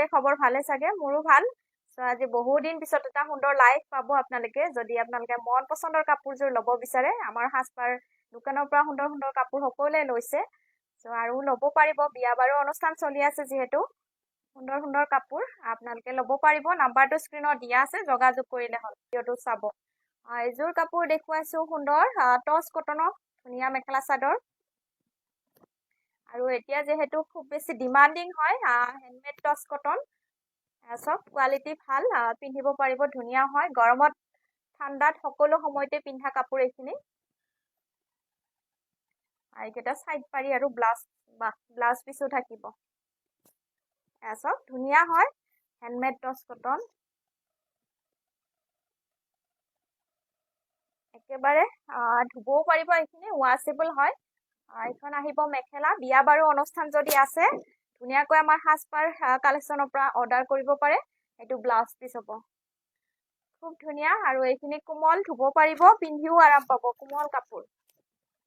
সকলোৰে খবৰ ভালে চাগে মোৰো ভাল সো আজি বহু দিন পিছত এটা সুন্দৰ লাইভ পাব আপোনালোকে যদি আপোনালোকে মন পছন্দৰ কাপোৰযোৰ ল'ব বিচাৰে আমাৰ হাসপাৰ দোকানৰ পৰা সুন্দৰ সুন্দৰ কাপোৰ সকলোৱে লৈছে সো আৰু ল'ব পাৰিব বিয়া বাৰু অনুষ্ঠান চলি আছে যেহেতু সুন্দৰ সুন্দৰ কাপোৰ আপোনালোকে ল'ব পাৰিব নাম্বাৰটো স্ক্ৰিনত দিয়া আছে যোগাযোগ কৰিলে হ'ল ভিডিওটো চাব এইযোৰ কাপোৰ দেখুৱাইছো সুন্দৰ টচ কটনৰ ধুনীয়া মেখেলা চাদৰ আৰু এতিয়া যেহেতু খুব বেছি ডিমান্ডিং হয় হ্যান্ডমেড টচ কটন সব কোৱালিটি ভাল পিন্ধিব পাৰিব ধুনীয়া হয় গৰমত ঠাণ্ডাত সকলো সময়তে পিন্ধা কাপোৰ এইখিনি এইকেইটা সাইড পাৰি আৰু ব্লাউজ পিছো থাকিব সব ধুনীয়া হয় হ্যান্ডমেড টচ কটন একেবাৰে ধুবও পাৰিব এইখিনি ওয়াশেবল হয় এইখন আহিব মেখেলা বিয়া বাৰু অনুষ্ঠান যদি আছে ধুনীয়াকৈ আমাৰ হাসপাৰ কালেকশনৰ পৰা অৰ্ডাৰ কৰিব পাৰে এইটো ব্লাউজ পিস হ'ব খুব ধুনীয়া আৰু এইখিনি কোমল ধুব পাৰিব পিন্ধিও আৰাম পাব কোমল কাপোৰ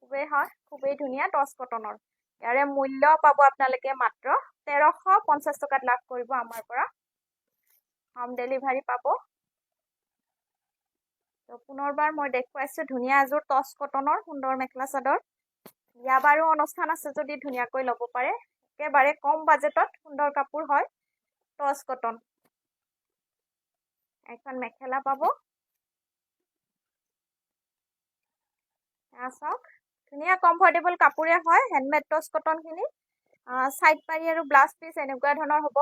খুবেই ধুনীয়া টচ কটনৰ ইয়াৰে মূল্য পাব আপোনালোকে মাত্ৰ 1350 টকাত লাভ কৰিব আমাৰ পৰা হোম ডেলিভাৰী পাব তো পুনৰবাৰ মই দেখুৱাইছো ধুনীয়া এযোৰ টচ কটনৰ সুন্দৰ মেখেলা চাদৰ বিয়া বাৰু অনুষ্ঠান আছে যদি ধুনীয়াকৈ ল'ব পাৰে একেবাৰে কম বাজেটত সুন্দৰ কাপোৰ হয় টচ কটন এখন মেখেলা পাব চাওক ধুনীয়া কমফৰ্টেবল কাপোৰে হয় হ্যান্ডমেড টচ কটন খিনি সাইড পাৰি আৰু ব্লাউজ পিস এনেকুৱা ধৰণৰ হ'ব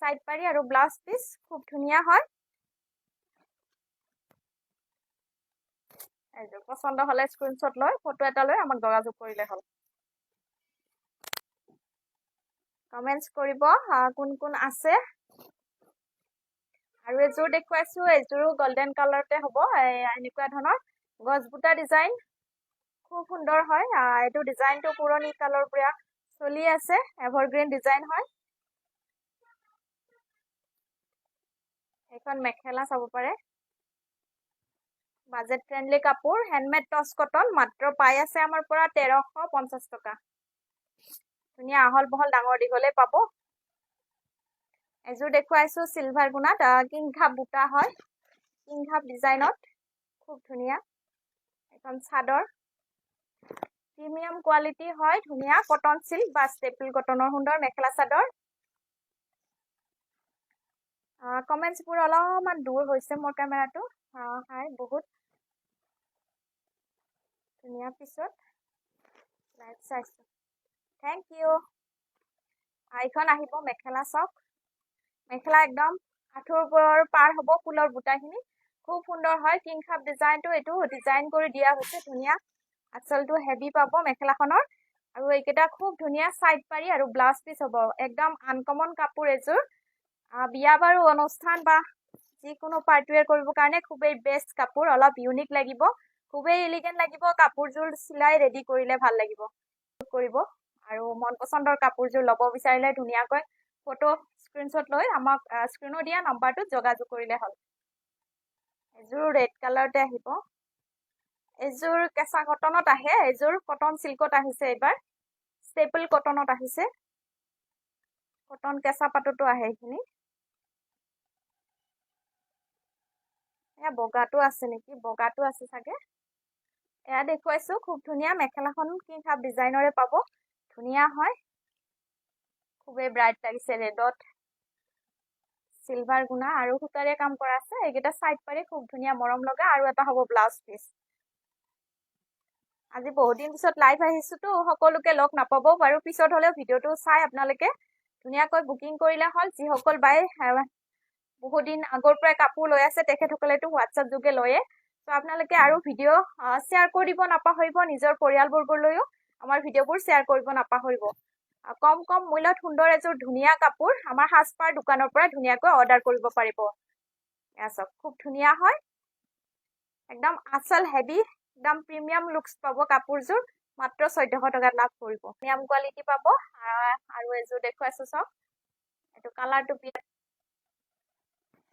সাইড পাৰি আৰু ব্লাউজ পিস খুব ধুনীয়া হয় এইযোৰ পছন্দ হলে স্ক্ৰিনশ্বট লৈ ফটো এটা লৈ আমাক যোগাযোগ কৰিলে হ'ল কমেন্টস কৰিব কোন কোন আছে আৰু এযোৰ দেখুৱাইছো এযোৰো গোল্ডেন কালাৰতে হ'ব এনেকুৱা ধৰণৰ গছবুটা ডিজাইন খুব সুন্দৰ হয় এইটো ডিজাইনটো পুৰণি কালৰ পৰা চলি আছে এভাৰগ্ৰীন ডিজাইন হয় এখন মেখেলা চাব পাৰে বাজেট ফ্ৰেন্ডলি কাপোৰ হ্যান্ডমেড টচ কটন মাত্ৰ পাই আছে আমাৰ পৰা 1350 টকা ধুনীয়া আহল বহল ডাঙৰ দীঘলে পাব এযোৰ দেখুৱাইছো সিলভাৰ গুণাত কিংঘাপ বুটা হয় কিংঘাপ ডিজাইনত খুব ধুনীয়া এখন চাদৰ প্ৰিমিয়াম কোৱালিটি হয় ধুনীয়া কটন সিল্ক বা ষ্টেপল কটনৰ সুন্দৰ মেখেলা চাদৰ কমেন্টস বোৰ অলপমান দূৰ হৈছে মোৰ কেমেৰাটো হাই বহুত ধুনীয়া পিছত লাইভ চাইছো থ্যাংক ইউ এইখন আহিব মেখেলা চাওক মেখেলা একদম আঠুৰ ওপৰৰ পাৰ হ'ব ফুলৰ বুটাখিনি খুব সুন্দৰ হয় কিংখাপ ডিজাইনটো এইটো ডিজাইন কৰি দিয়া হৈছে ধুনীয়া আঁচলটো হেভি পাব মেখেলাখনৰ আৰু এইকেইটা খুব ধুনীয়া সাইড পাৰি আৰু ব্লাউজ পিস হ'ব একদম আনকমন কাপোৰ এযোৰ বিয়া বাৰু অনুষ্ঠান বা যিকোনো পাৰ্টিৱেৰ কৰিব কাৰণে খুবেই বেষ্ট কাপোৰ অলপ ইউনিক লাগিব খুবেই এলিগেন্ট লাগিব কাপোৰযোৰ সিলাই ৰেডি কৰিলে ভাল লাগিব কৰিব আৰু মন পছন্দৰ কাপোৰযোৰ ল'ব বিচাৰিলে ধুনীয়াকৈ ফটো স্ক্ৰিনশ্বট লৈ আমাক স্ক্ৰিনত দিয়া নাম্বাৰটোত যোগাযোগ কৰিলে হ'ল এযোৰ ৰেড কালাৰতে আহিব এযোৰ কেঁচা কটনত আহে এযোৰ কটন সিল্কত আহিছে এবাৰ ষ্টেপল কটনত আহিছে কটন কেঁচা পাটতো আহে এইখিনি বগাটো আছে নেকি বগাটো আছে চাগে এয়া দেখুৱাইছো খুব ধুনীয়া মেখেলাখন কিংখাপ ডিজাইনৰে পাব ধুনীয়া হয় খুবেই ব্ৰাইট লাগিছে ৰেডত সিলভাৰ গুণা আৰু সুতাৰে কাম কৰা আছে এইকেইটা সাইড পাৰি খুব ধুনীয়া মৰম লগা আৰু এটা হ'ব ব্লাউজ পিস আজি বহুত দিন পিছত লাইভ আহিছো তো সকলোকে লগ নাপাবও পাৰো পিছত হলেও ভিডিওটো চাই আপোনালোকে ধুনীয়াকৈ বুকিং কৰিলে হ'ল যিসকল বাই বহুত দিন আগৰ পৰা কাপোৰ লৈ আছে তেখেতসকলেতো হোৱাটছআপ যোগে লয়ে তো আপোনালোকে আৰু ভিডিও শেয়াৰ কৰিব নাপাহৰিব নিজৰ পৰিয়ালবৰ্গলৈও আমাৰ ভিডিওবোৰ শেয়াৰ কৰিব নাপাহৰিব কম কম মূল্যত সুন্দৰ এযোৰ ধুনীয়া কাপোৰ আমাৰ হাসপাৰ দোকানৰ পৰা ধুনীয়াকৈ অৰ্ডাৰ কৰিব পাৰিব এসব খুব ধুনীয়া হয় একদম আচল হেভি একদম প্ৰিমিয়াম লুকস পাব কাপোৰযোৰ মাত্ৰ 1400 টকাত লাভ কৰিব প্ৰিমিয়াম কোৱালিটি পাব আৰু এযোৰ দেখুৱাইছো চাওক এটো কালাৰটো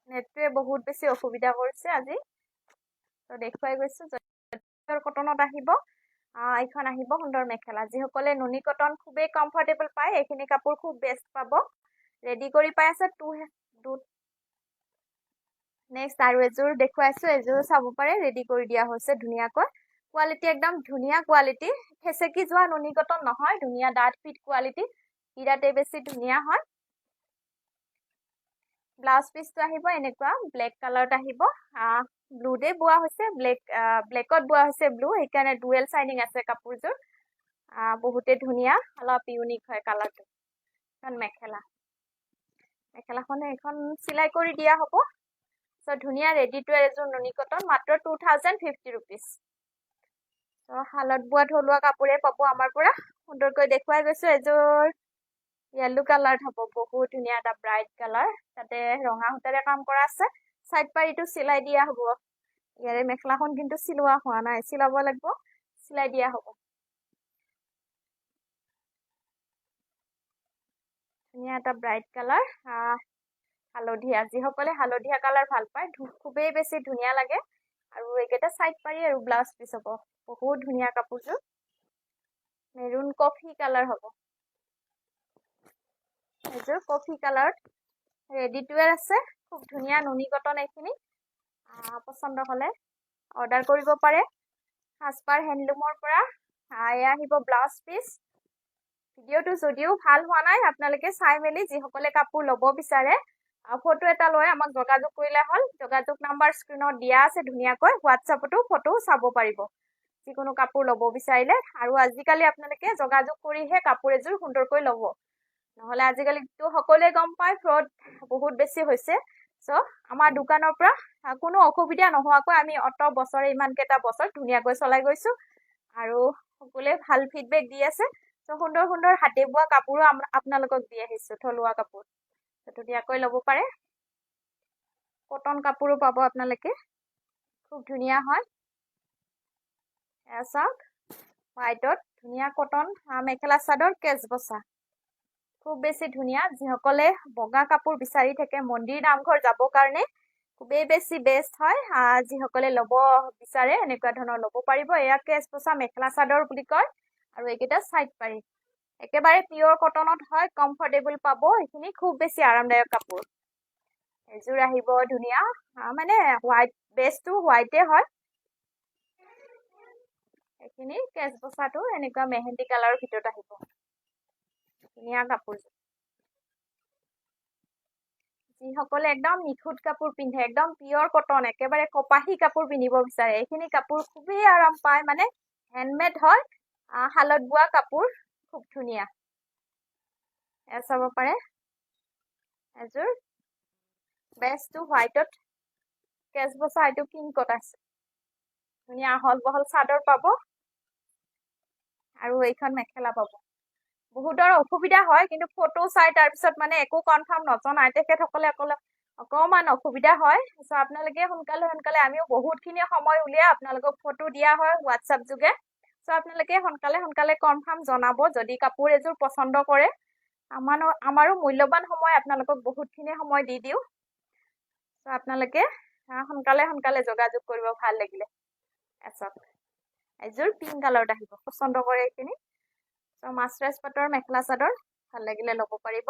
নেটটোৱে বহুত বেছি অসুবিধা কৰিছে আজি তো দেখুৱাই গৈছো কটনত আহিব এইখন আহিব সুন্দৰ মেখেলা যিসকলে নুনি কটন খুবেই কমফৰ্টেবল পায় এইখিনি কাপোৰ খুব বেষ্ট পাব ৰেডি কৰি পাই আছে নেক্সট আৰু এযোৰ দেখুৱাইছো এযোৰ চাব পাৰে ৰেডি কৰি দিয়া হৈছে ধুনীয়াকৈ কোৱালিটি একদম ধুনীয়া কোৱালিটি ফেচেকি যোৱা নুনি কটন নহয় ধুনীয়া ডাঠ ফিট কোৱালিটি বিৰাটে বেছি ধুনীয়া হয় ব্লাউজ পিচটো আহিব এনেকুৱা ব্লেক কালাৰত আহিব ব্লুতে বোৱা হৈছে ব্লেকত বোৱা হৈছে ব্লু সেইকাৰণে ডুৱেল চাইনিং আছে কাপোৰযোৰ বহুতে ধুনীয়া অলপ ইউনিক হয় কালাৰটো এখন মেখেলাখনে এখন চিলাই কৰি দিয়া হ'ব চ' ধুনীয়া ৰেডি টু এযোৰ নুনি কটন মাত্ৰ 2050 ৰুপিজ চ' শালত বোৱা থলুৱা কাপোৰে পাব আমাৰ পৰা সুন্দৰকৈ দেখুৱাই গৈছো এযোৰ য়েল্লো কালাৰ হ'ব বহুত ধুনীয়া এটা ব্ৰাইট কালাৰ তাতে ৰঙা সূতাৰে কাম কৰা আছে সাইড পাৰিটো চিলাই দিয়া হ'ব ইয়াৰে মেখেলাখন কিন্তু চিলোৱা হোৱা নাই চিলাব লাগিব চিলাই দিয়া হ'ব ধুনীয়া এটা ব্ৰাইট কালাৰ হালধীয়া যিসকলে হালধীয়া কালাৰ ভাল পায় খুবেই বেছি ধুনীয়া লাগে আৰু এইকেইটা সাইড পাৰি আৰু ব্লাউজ পিচ হ'ব বহুত ধুনীয়া কাপোৰযোৰ মেৰুন কফি কালাৰ হ'ব এযোৰ কফি কালাৰত ৰেডি টু ৱেৰ আছে খুব ধুনীয়া নুনি কটন এইখিনি পছন্দ হ'লে অৰ্ডাৰ কৰিব পাৰে সাজপাৰ হেণ্ডলুমৰ পৰা এয়া আহিব ব্লাউজ পিচ ভিডিঅ'টো যদিও ভাল হোৱা নাই আপোনালোকে চাই মেলি যিসকলে কাপোৰ ল'ব বিচাৰে ফটো এটা লৈ আমাক যোগাযোগ কৰিলে হ'ল যোগাযোগ নাম্বাৰ স্ক্ৰীনত দিয়া আছে ধুনীয়াকৈ হোৱাটছআপতো ফটো চাব পাৰিব যিকোনো কাপোৰ ল'ব বিচাৰিলে আৰু আজিকালি আপোনালোকে যোগাযোগ কৰিহে কাপোৰ এযোৰ সুন্দৰকৈ ল'ব নহলে আজিকালিতো সকলোৱে গম পায় ফ্ৰড বহুত বেছি হৈছে চ' আমাৰ দোকানৰ পৰা কোনো অসুবিধা নোহোৱাকৈ আমি অত বছৰে ইমানকেইটা বছৰ ধুনীয়াকৈ চলাই গৈছো আৰু সকলোৱে ভাল ফিডবেক দি আছে চ' সুন্দৰ সুন্দৰ হাতে বোৱা কাপোৰো আপোনালোকক দি আহিছো থলুৱা কাপোৰ ধুনীয়াকৈ ল'ব পাৰে কটন কাপোৰো পাব আপোনালোকে খুব ধুনীয়া হয় এয়া চাওক হোৱাইটত ধুনীয়া কটন মেখেলা চাদৰ কেচ বচা খুব বেছি ধুনীয়া যিসকলে বগা কাপোৰ বিচাৰি থাকে মন্দিৰ নামঘৰ যাব কাৰণে খুবেই বেছি বেষ্ট হয় যিসকলে ল'ব বিচাৰে এনেকুৱা ধৰণৰ ল'ব পাৰিব এয়া কেচ বচা মেখেলা চাদৰ বুলি কয় আৰু এইকেইটা সাইড পাৰি একেবাৰে পিয়ৰ কটনত হয় কমফৰ্টেবল পাব এইখিনি খুব বেছি আৰামদায়ক কাপোৰ এযোৰ আহিব ধুনীয়া মানে হোৱাইট বেছটো হোৱাইটে হয় এইখিনি কেচ বচাটো এনেকুৱা মেহেন্দি কালাৰৰ ভিতৰত আহিব ধুনীয়া কাপোৰ যিসকলে একদম নিখুঁত কাপোৰ পিন্ধে একদম পিয়ৰ কটন একেবাৰে কপাহী কাপোৰ পিন্ধিব বিচাৰে এইখিনি কাপোৰ খুবেই আৰাম পায় মানে হেণ্ডমেড হয় শালত বোৱা কাপোৰ খুব ধুনীয়া এয়া চাব পাৰে এযোৰ বেছটো হোৱাইটত কেচ বচা এইটো পিংকত আছে ধুনীয়া আহল বহল চাদৰ পাব আৰু এইখন মেখেলা পাব বহুতৰ অসুবিধা হয় কিন্তু ফটো চাই তাৰপিছত মানে একো কনফাৰ্ম নজনায় তেখেতসকলে অকমান অসুবিধা হয় চ' আপোনালোকে সোনকালে আমিও বহুতখিনি সময় উলিয়াই আপোনালোকক ফটো দিয়া হয় হোৱাটছআপ যোগে চ' আপোনালোকে সোনকালে কনফাৰ্ম জনাব যদি কাপোৰ এযোৰ পচন্দ কৰে আমাৰো মূল্যৱান সময় আপোনালোকক বহুতখিনি সময় দি দিওঁ চ' আপোনালোকে সোনকালে যোগাযোগ কৰিব ভাল লাগিলে এযোৰ পিংক কালাৰত আহিব পচন্দ কৰে এইখিনি চ' মাছৰাইজ পাটৰ মেখেলা চাদৰ ভাল লাগিলে ল'ব পাৰিব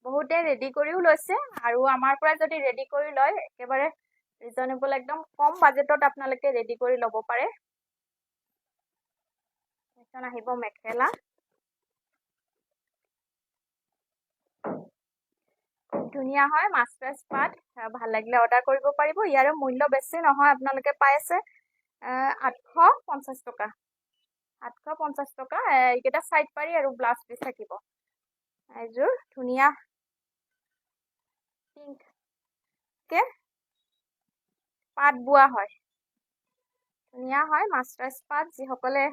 বহুতে ৰেডি কৰিও লৈছে আৰু আমাৰ পৰা যদি ৰেডি কৰি লয় একেবাৰে ৰিজনেবল একদম কম বাজেটত আপোনালোকে ৰেডি কৰি ল'ব পাৰে এখন আহিব মেখেলা ধুনীয়া হয় মাছৰাইজ পাট ভাল লাগিলে অৰ্ডাৰ কৰিব পাৰিব ইয়াৰে মূল্য বেছি নহয় আপোনালোকে পাই আছে 850 টকা 850 টকা এইকেইটা সাইড পাৰি আৰু ব্লাউজ পিচ থাকিব এযোৰ ধুনীয়া পিংক কে পাট বোৱা হয় ধুনীয়া হয় মাছৰাইজ পাট যিসকলে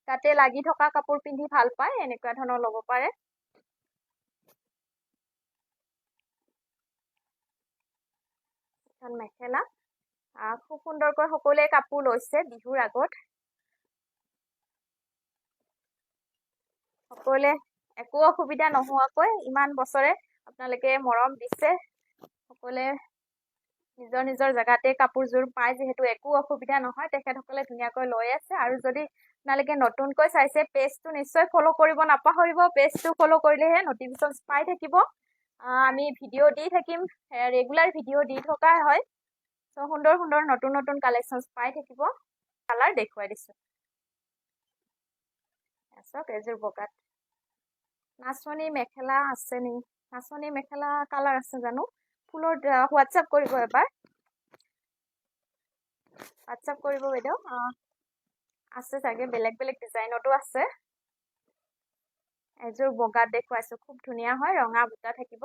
তাতে লাগি থকা কাপোৰ পিন্ধি ভাল পায় এনেকুৱা ধৰণৰ ল'ব পাৰে এখন মেখেলা খুব সুন্দৰকৈ সকলোৱে কাপোৰ লৈছে বিহুৰ আগত সকলোৱে একো অসুবিধা নোহোৱাকৈ ইমান বছৰে আপোনালোকে মৰম দিছে সকলোৱে নিজৰ নিজৰ জেগাতে কাপোৰযোৰ পায় যিহেতু একো অসুবিধা নহয় তেখেতসকলে ধুনীয়াকৈ লৈ আছে আৰু যদি আপোনালোকে নতুনকৈ চাইছে পেজটো নিশ্চয় ফ'ল' কৰিব নাপাহৰিব পেজটো ফ'ল' কৰিলেহে নটিফিকেশ্যন পাই থাকিব আমি ভিডিঅ' দি থাকিম ৰেগুলাৰ ভিডিঅ' দি থকা হয় চ' সুন্দৰ সুন্দৰ নতুন নতুন কালেকশ্যন পাই থাকিব কালাৰ দেখুৱাই দিছোঁ চাওক এযোৰ বগাত নাচনী মেখেলা আছে নি নাচনী মেখেলা কালাৰ আছে জানো ফুলৰ হোৱাটছআপ কৰিব এবাৰ হোৱাটছআপ কৰিব বাইদেউ আছে চাগে বেলেগ বেলেগ ডিজাইনতো আছে এযোৰ বগাত দেখুৱাইছোঁ খুব ধুনীয়া হয় ৰঙা বুটা থাকিব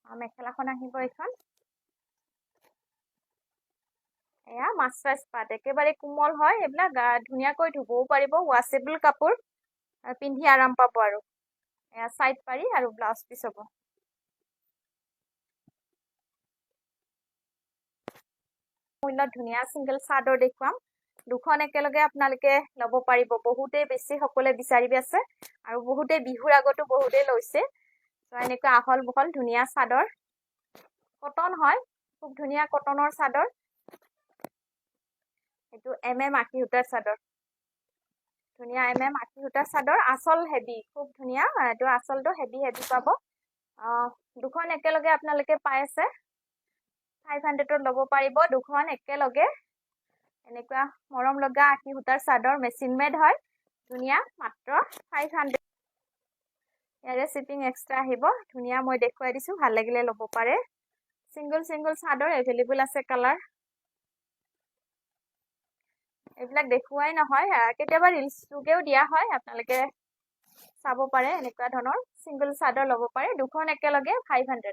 মেখেলাখন আহিব এইখন এয়া মাছৰাইজ পাত একেবাৰে কোমল হয় এইবিলাক ধুনীয়াকৈ ধুবও পাৰিব ৱাছেবল কাপোৰ পিন্ধি আৰাম পাব আৰু এয়া চাইড পাৰি আৰু ব্লাউজ পিচ হ'ব মূল্যত ধুনীয়া চিংগল চাদৰ দেখুৱাম দুখন একেলগে আপোনালোকে ল'ব পাৰিব বহুতেই বেছি সকলোৱে বিচাৰি আছে আৰু বহুতেই বিহুৰ আগতো বহুতেই লৈছে এনেকুৱা আহল বহল ধুনীয়া চাদৰ কটন হয় খুব ধুনীয়া কটনৰ চাদৰ এইটো আশী সূতাৰ চাদৰ ধুনীয়া আশী সূতাৰ চাদৰ আচল হেভি খুব ধুনীয়া এইটো আচলটো হেভি পাব দুখন একেলগে আপোনালোকে পাই আছে 500ত ল'ব পাৰিব দুখন একেলগে এনেকুৱা মৰম লগা আশী সূতাৰ চাদৰ মেচিন মেড হয় ধুনীয়া মাত্ৰ 500 ইয়াৰে শিপিং এক্সট্ৰা আহিব ধুনীয়া মই দেখুৱাই দিছোঁ ভাল লাগিলে ল'ব পাৰে চিংগল চাদৰ এভেইলেবল আছে কালাৰ এইবিলাক দেখুৱাই নহয় কেতিয়াবা ৰিলছ যোগেও দিয়া হয় আপোনালোকে চাব পাৰে এনেকুৱা ধৰণৰ চিংগল চাদৰ ল'ব পাৰে দুখন একেলগে 500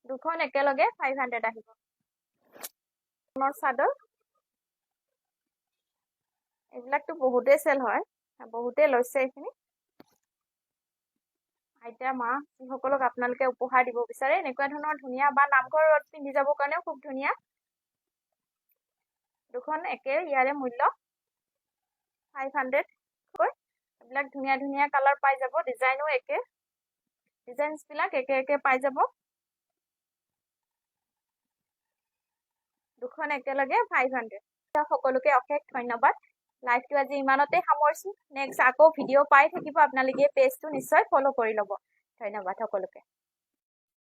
দুখন একেলগে 500 আহিব চাদৰ এইবিলাকতো বহুতেই চেল হয় বহুতেই লৈছে এইখিনি আইতা মা যিসকলক আপোনালোকে উপহাৰ দিব বিচাৰে এনেকুৱা ধৰণৰ ধুনীয়া বা নামঘৰত পিন্ধি যাবৰ কাৰণেও খুব ধুনীয়া দুখন একে ইয়াৰে মূল্য 500 কৈ এইবিলাক ধুনীয়া ধুনীয়া কালাৰ পাই যাব ডিজাইনো একে ডিজাইনছবিলাক একে পাই যাব দুখন একেলগে 500 সকলোকে অশেষ ধন্যবাদ লাইভটো আজি ইমানতে সামৰিছোঁ নেক্সট আকৌ ভিডিঅ' পাই থাকিব আপোনালোকে পেজটো নিশ্চয় ফ'ল' কৰি ল'ব ধন্যবাদ সকলোকে